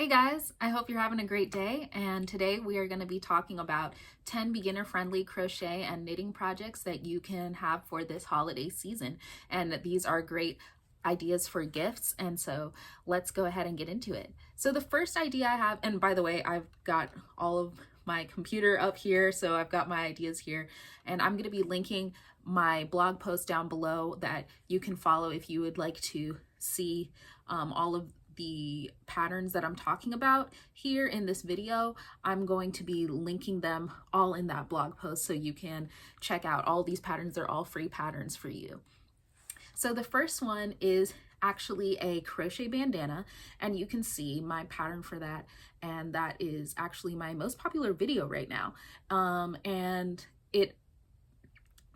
guys, I hope you're having a great day, and today we are going to be talking about 10 beginner-friendly crochet and knitting projects that you can have for this holiday season. And these are great ideas for gifts, and so let's go ahead and get into it. So the first idea I have, and by the way, I've got all of my computer up here, so I've got my ideas here, and I'm going to be linking my blog post down below that you can follow if you would like to see all of the patterns that I'm talking about here in this video. I'm going to be linking them all in that blog post so you can check out all these patterns. They're all free patterns for you. So the first one is actually a crochet bandana, and you can see my pattern for that, and that is actually my most popular video right now. And it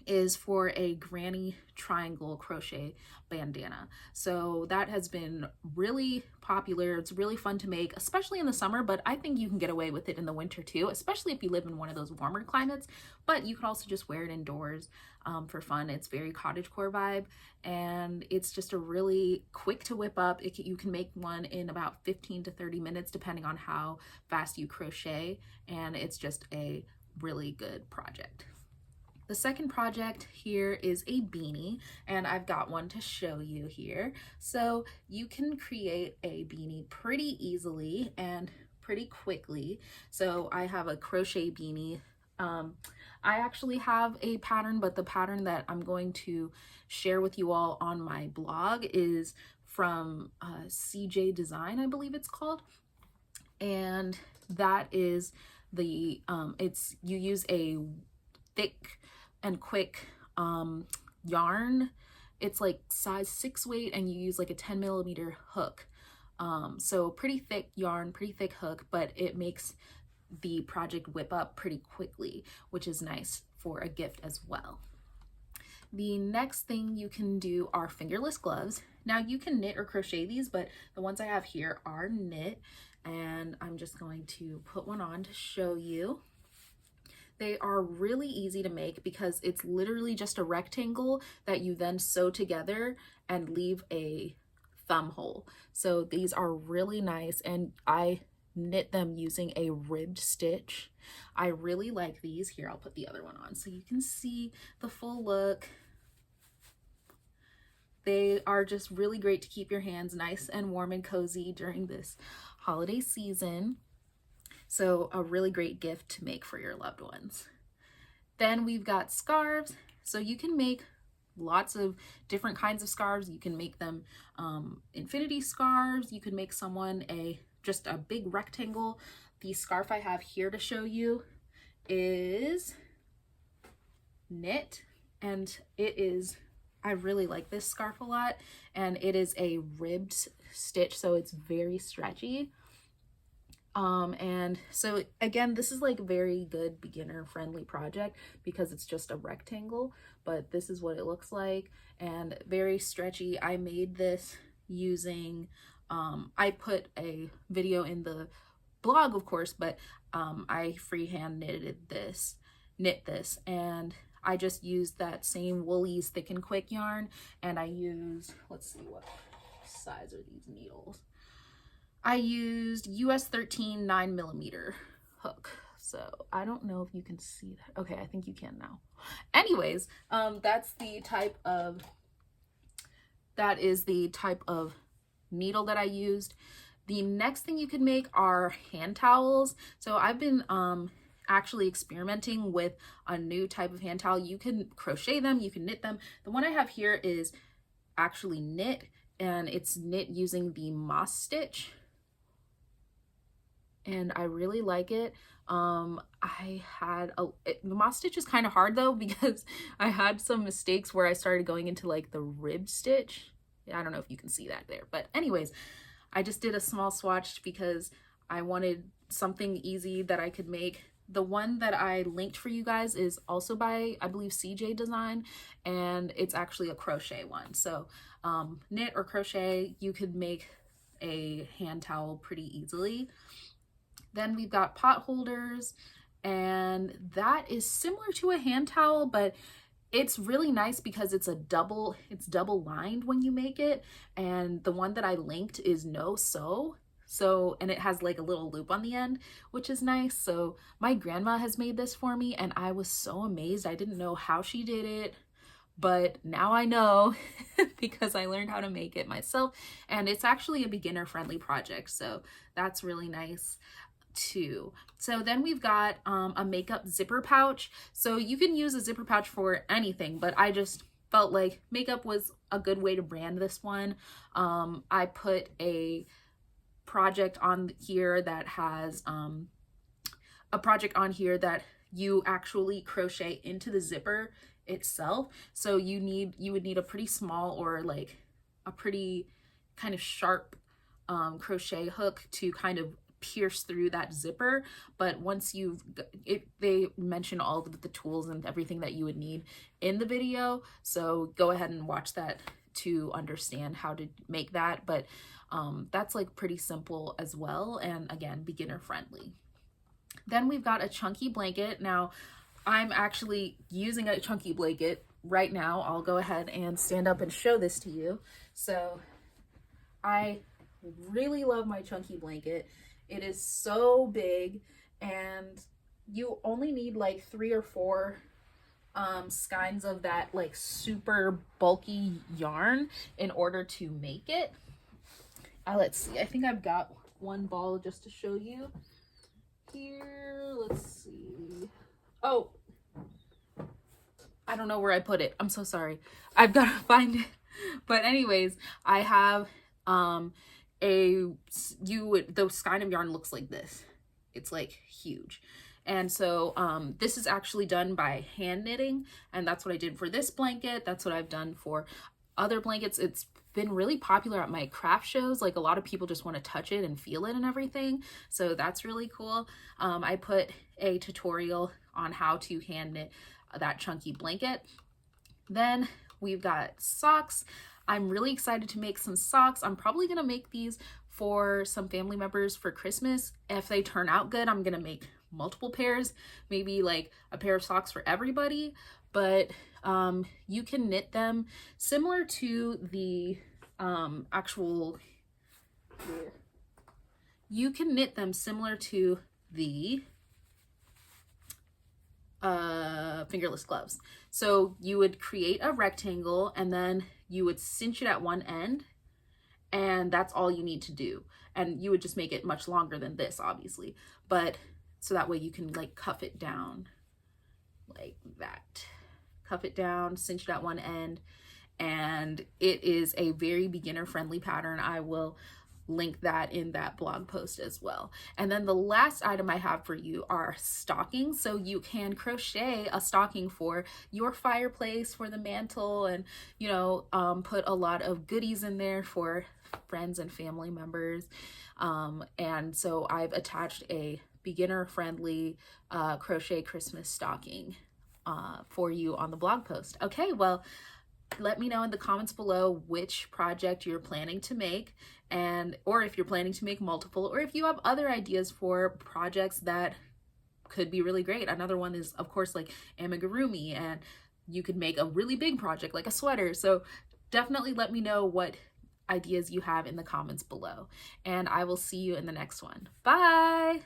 is for a granny triangle crochet bandana. So that has been really popular. It's really fun to make, especially in the summer, but I think you can get away with it in the winter too, especially if you live in one of those warmer climates. But you can also just wear it indoors for fun. It's very cottagecore vibe, and it's just a really quick to whip up. You can make one in about 15 to 30 minutes depending on how fast you crochet, and it's just a really good project. The second project here is a beanie, and I've got one to show you here. So you can create a beanie pretty easily and pretty quickly. So I have a crochet beanie. I actually have a pattern, but the pattern that I'm going to share with you all on my blog is from CJ Design, I believe it's called. And that is the, you use a thick and quick yarn. It's like size 6 weight, and you use like a 10mm hook. So pretty thick yarn, pretty thick hook, but it makes the project whip up pretty quickly, which is nice for a gift as well. The next thing you can do are fingerless gloves. Now you can knit or crochet these, but the ones I have here are knit, and I'm just going to put one on to show you. They are really easy to make because it's literally just a rectangle that you then sew together and leave a thumb hole. So these are really nice, and I knit them using a ribbed stitch. I really like these. Here, I'll put the other one on so you can see the full look. They are just really great to keep your hands nice and warm and cozy during this holiday season. So a really great gift to make for your loved ones. Then we've got scarves. So you can make lots of different kinds of scarves. You can make them infinity scarves. You can make someone just a big rectangle. The scarf I have here to show you is knit, and I really like this scarf a lot, and it is a ribbed stitch, so it's very stretchy. And so again, this is like a very good beginner friendly project because it's just a rectangle, but this is what it looks like, and very stretchy. I made this using, I put a video in the blog, of course, but I freehand knit this, and I just used that same Woolies Thick and Quick yarn, and I used, let's see, what size are these needles? I used US 13 9mm hook. So I don't know if you can see that. Okay, I think you can now. Anyways, that is the type of needle that I used. The next thing you could make are hand towels. So I've been actually experimenting with a new type of hand towel. You can crochet them, you can knit them. The one I have here is actually knit, and it's knit using the moss stitch, and I really like it. The moss stitch is kind of hard though, because I had some mistakes where I started going into like the ribbed stitch. I don't know if you can see that there, but anyways, I just did a small swatch because I wanted something easy that I could make. The one that I linked for you guys is also by, I believe, CJ Design, and it's actually a crochet one. So knit or crochet, you could make a hand towel pretty easily. Then we've got pot holders, and that is similar to a hand towel, but it's really nice because it's double lined when you make it. And the one that I linked is no sew, So, and it has like a little loop on the end, which is nice. So my grandma has made this for me and I was so amazed. I didn't know how she did it, but now I know because I learned how to make it myself, and it's actually a beginner friendly project. So that's really nice too. So then we've got a makeup zipper pouch. So you can use a zipper pouch for anything, but I just felt like makeup was a good way to brand this one. I put a project on here that has a project on here that you actually crochet into the zipper itself. So you would need a pretty small or like a pretty kind of sharp crochet hook to kind of pierce through that zipper. But once they mention all of the tools and everything that you would need in the video, so go ahead and watch that to understand how to make that. But that's like pretty simple as well, and again, beginner friendly. Then we've got a chunky blanket. Now I'm actually using a chunky blanket right now. I'll go ahead and stand up and show this to you. So I really love my chunky blanket. It is so big, and you only need like 3 or 4 skeins of that like super bulky yarn in order to make it. Let's see, I think I've got one ball just to show you here. Let's see. Oh, I don't know where I put it. I'm so sorry. I've got to find it. But anyways, I have the skein of yarn looks like this. It's like huge. And so this is actually done by hand knitting, and that's what I did for this blanket. That's what I've done for other blankets. It's been really popular at my craft shows. Like a lot of people just want to touch it and feel it and everything. So that's really cool. I put a tutorial on how to hand knit that chunky blanket. Then we've got socks. I'm really excited to make some socks. I'm probably gonna make these for some family members for Christmas. If they turn out good, I'm gonna make multiple pairs, maybe like a pair of socks for everybody. But you can knit them similar to the you can knit them similar to the fingerless gloves. So you would create a rectangle and then you would cinch it at one end, and that's all you need to do. And you would just make it much longer than this, obviously, but so that way you can like cuff it down like that. Cuff it down, cinch it at one end, and it is a very beginner friendly pattern. I will link that in that blog post as well. And then the last item I have for you are stockings. So you can crochet a stocking for your fireplace, for the mantle, and you know, put a lot of goodies in there for friends and family members. And so I've attached a beginner friendly crochet Christmas stocking for you on the blog post. Okay, well, let me know in the comments below which project you're planning to make, and or if you're planning to make multiple, or if you have other ideas for projects that could be really great. Another one is, of course, like amigurumi, and you could make a really big project like a sweater. So definitely let me know what ideas you have in the comments below, and I will see you in the next one. Bye!